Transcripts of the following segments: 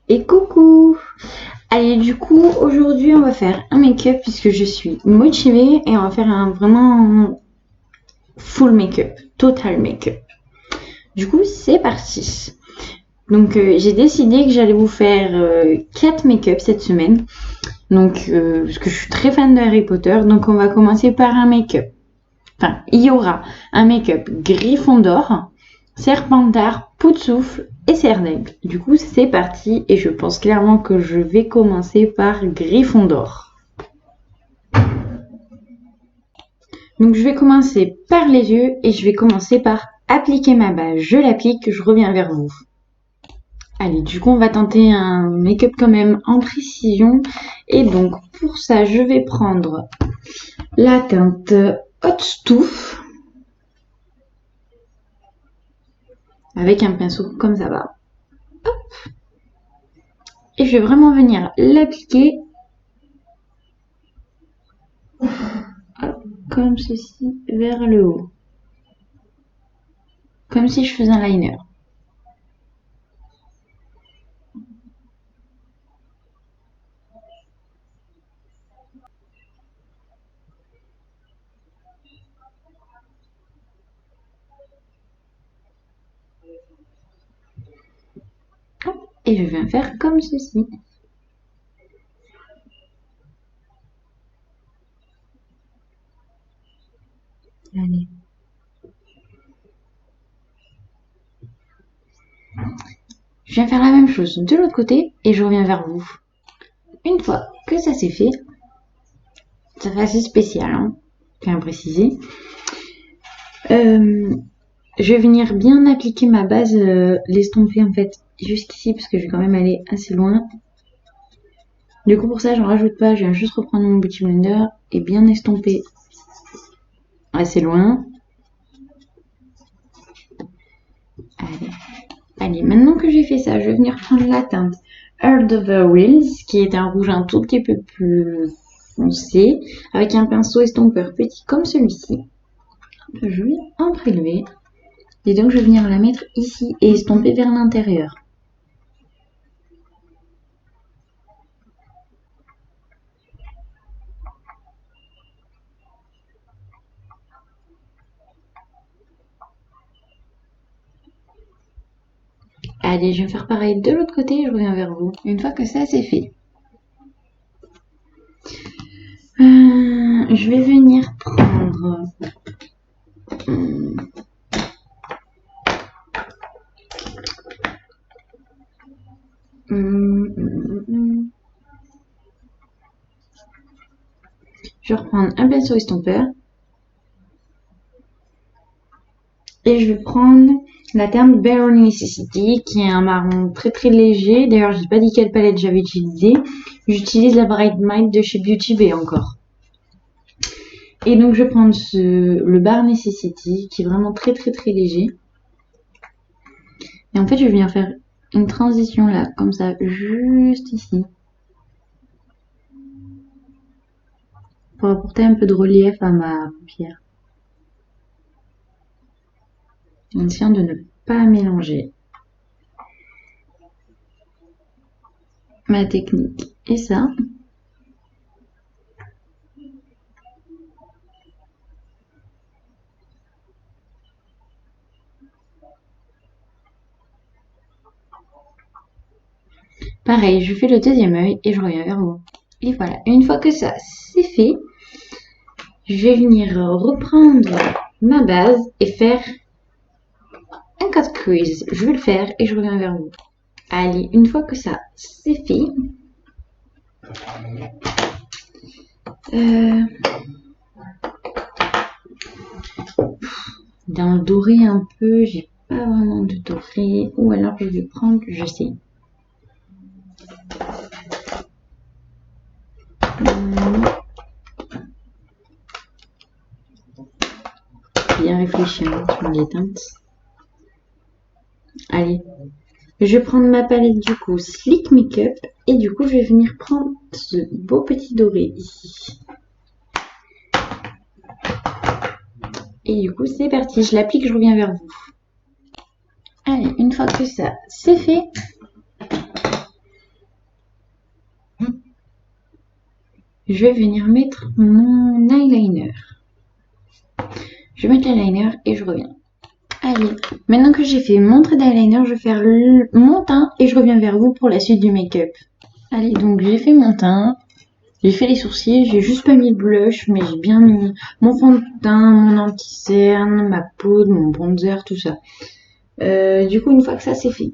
Et coucou! Allez, du coup, aujourd'hui, on va faire un make-up puisque je suis motivée et on va faire un vraiment full make-up, total make-up. Du coup, c'est parti. Donc, j'ai décidé que j'allais vous faire 4 make-up cette semaine. Donc, parce que je suis très fan de Harry Potter, donc on va commencer par un make-up. Enfin, il y aura un make-up Gryffondor, Serpentard, Pout-Souffle et Serre-d'Aigle. Du coup, c'est parti et je pense clairement que je vais commencer par Gryffondor. Donc, je vais commencer par les yeux et je vais commencer par appliquer ma base. Je l'applique, je reviens vers vous. Allez, du coup, on va tenter un make-up quand même en précision. Et donc, pour ça, je vais prendre la teinte Hot Stouff avec un pinceau comme ça va. Hop. Et je vais vraiment venir l'appliquer comme ceci vers le haut. Comme si je faisais un liner. Et je viens faire comme ceci. Allez. Je viens faire la même chose de l'autre côté et je reviens vers vous. Une fois que ça c'est fait, ça fait assez spécial, hein, je tiens à préciser. Je vais venir bien appliquer ma base, l'estomper en fait jusqu'ici parce que je vais quand même aller assez loin. Du coup pour ça j'en rajoute pas, je viens juste reprendre mon Beauty Blender et bien estomper assez loin. Allez, maintenant que j'ai fait ça, je vais venir prendre la teinte Earth of the Wheels, qui est un rouge un tout petit peu plus foncé, avec un pinceau estompeur petit comme celui-ci. Je vais en prélever. Et donc je vais venir la mettre ici et estomper vers l'intérieur. Allez, je vais faire pareil de l'autre côté et je reviens vers vous. Une fois que ça c'est fait. Je vais venir prendre... Je vais reprendre un pinceau estompeur. Et je vais prendre la teinte Bare Necessity, qui est un marron très très léger. D'ailleurs, je n'ai pas dit quelle palette j'avais utilisée. J'utilise la Bright Might de chez Beauty Bay encore. Et donc, je vais prendre le Bare Necessity, qui est vraiment très très très léger. Et en fait, je viens faire une transition là, comme ça, juste ici. Pour apporter un peu de relief à ma paupière. En essayant de ne pas mélanger ma technique et ça. Pareil, je fais le deuxième œil et je reviens vers vous. Et voilà, une fois que ça c'est fait, je vais venir reprendre ma base et faire un cut crease. Je vais le faire et je reviens vers vous. Allez, une fois que ça c'est fait, dans le doré un peu, j'ai pas vraiment de doré, ou alors je vais prendre, je sais. Bien réfléchir sur les teintes. Allez, je vais prendre ma palette du coup Sleek Makeup et du coup je vais venir prendre ce beau petit doré ici. Et du coup c'est parti, je l'applique, je reviens vers vous. Allez, une fois que ça c'est fait, je vais venir mettre mon eyeliner. Je vais mettre l'eyeliner et je reviens. Allez, maintenant que j'ai fait mon trait d'eyeliner, je vais faire mon teint et je reviens vers vous pour la suite du make-up. Allez, donc j'ai fait mon teint, j'ai fait les sourcils, j'ai juste pas mis le blush, mais j'ai bien mis mon fond de teint, mon anti-cerne, ma poudre, mon bronzer, tout ça. Du coup, une fois que ça c'est fait,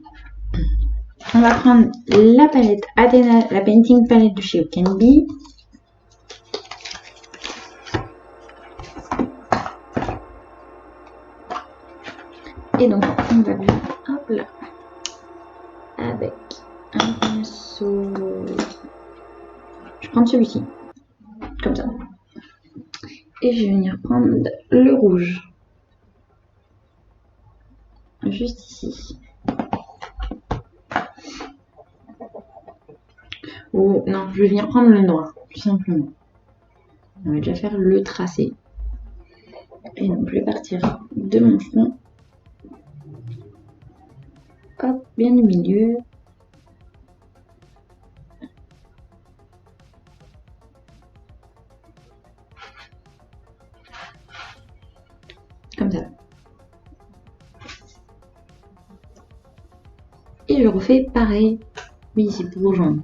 on va prendre la palette Adena, la Painting Palette de chez Okenby. Et donc, on va venir, hop là, avec un pinceau. Je vais prendre celui-ci, comme ça. Et je vais venir prendre le rouge. Juste ici. Ou non, je vais venir prendre le noir, tout simplement. On va déjà faire le tracé. Et donc, je vais partir de mon front. Hop, bien au milieu. Comme ça. Et je refais pareil. Oui, ici pour rejoindre.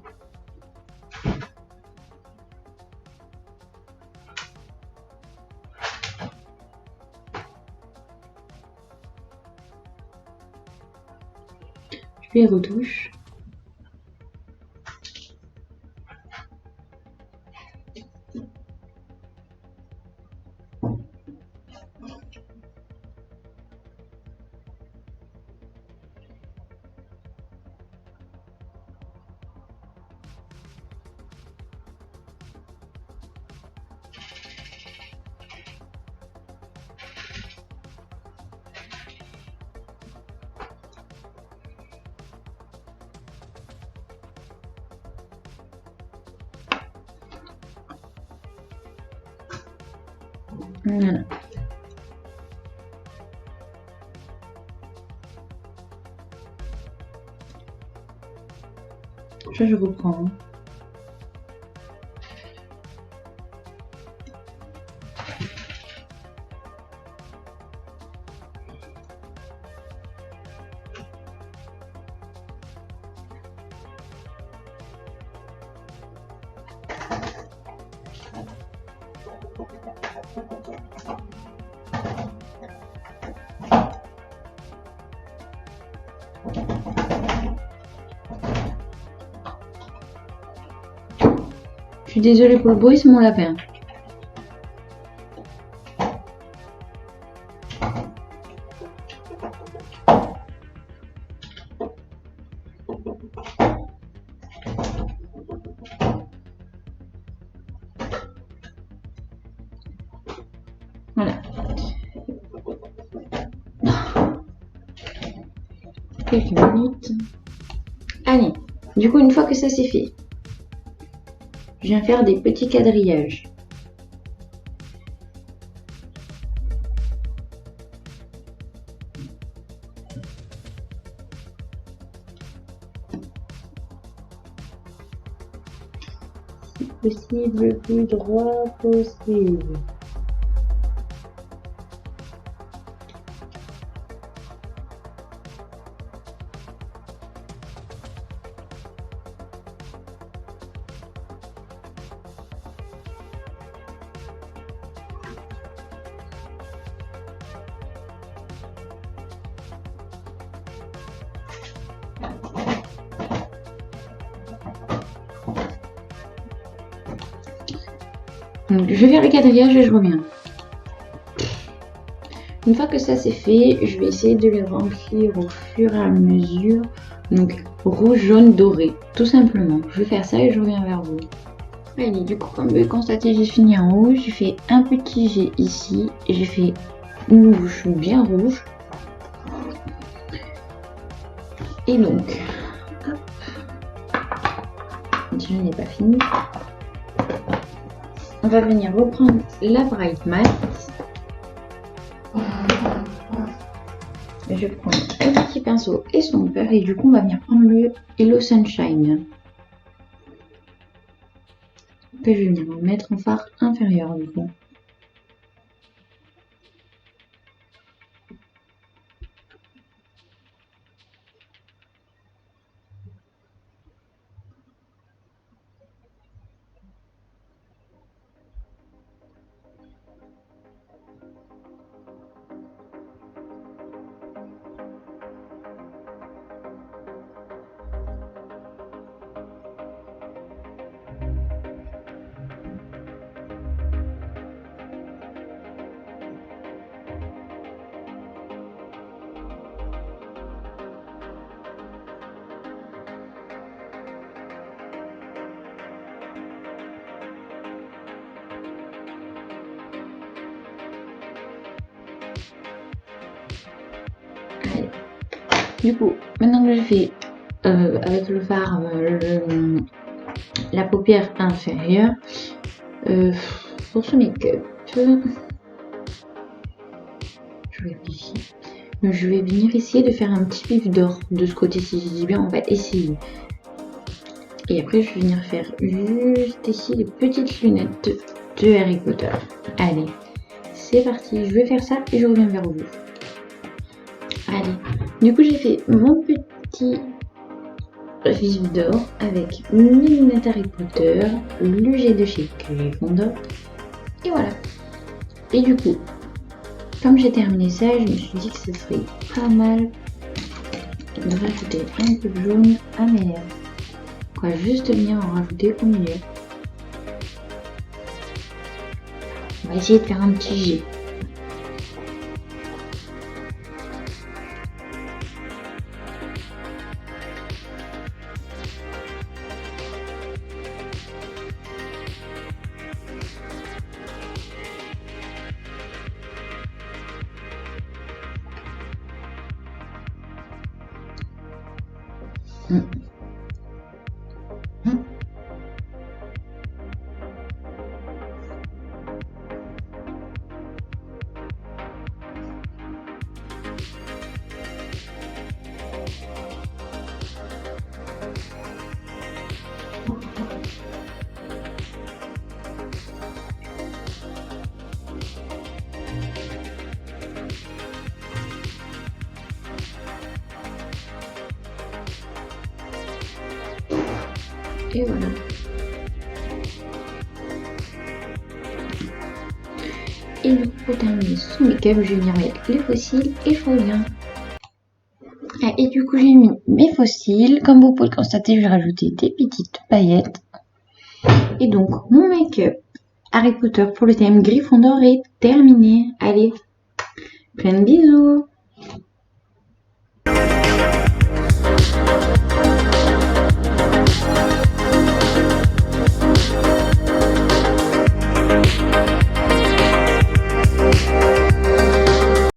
Je les retouche. Voilà. Je reprends. Je suis désolée pour le bruit, c'est mon lapin. Voilà. Quelques minutes. Allez, du coup, une fois que ça c'est fait, je viens faire des petits quadrillages. Si possible, le plus droit possible. Donc, je vais faire le quadrillage et je reviens. Une fois que ça c'est fait, je vais essayer de les remplir au fur et à mesure. Donc rouge, jaune, doré, tout simplement. Je vais faire ça et je reviens vers vous. Allez, du coup, comme vous pouvez constater, j'ai fini en haut. J'ai fait un petit jet ici. Et j'ai fait une bouche bien rouge. Et donc, hop. Je n'ai pas fini. On va venir reprendre la Bright Matte. Je prends un petit pinceau estomper et du coup on va venir prendre le Hello Sunshine. après je vais venir me mettre en fard inférieur du coup. Du coup, maintenant que j'ai fait avec le fard la paupière inférieure, pour ce make-up, je réfléchis. Je vais venir essayer de faire un petit vif d'or de ce côté-ci. Je dis bien, on va essayer. Et après, je vais venir faire juste ici des petites lunettes de Harry Potter. Allez, c'est parti. Je vais faire ça et je reviens vers vous. Allez, du coup, j'ai fait mon petit vif d'or avec mes lunettes Harry Potter, le jet de chez Gryffondor. Et voilà. Et du coup, comme j'ai terminé ça, je me suis dit que ce serait pas mal de rajouter un peu de jaune à mes lèvres. On va juste venir en rajouter au milieu. On va essayer de faire un petit jet. Et voilà. Et du coup, pour terminer ce make-up, je vais venir mettre les fossiles et je reviens. Ah, et du coup, j'ai mis mes fossiles. Comme vous pouvez le constater, je vais rajouter des petites paillettes. Et donc, mon make-up Harry Potter pour le thème Gryffondor est terminé. Allez, plein de bisous!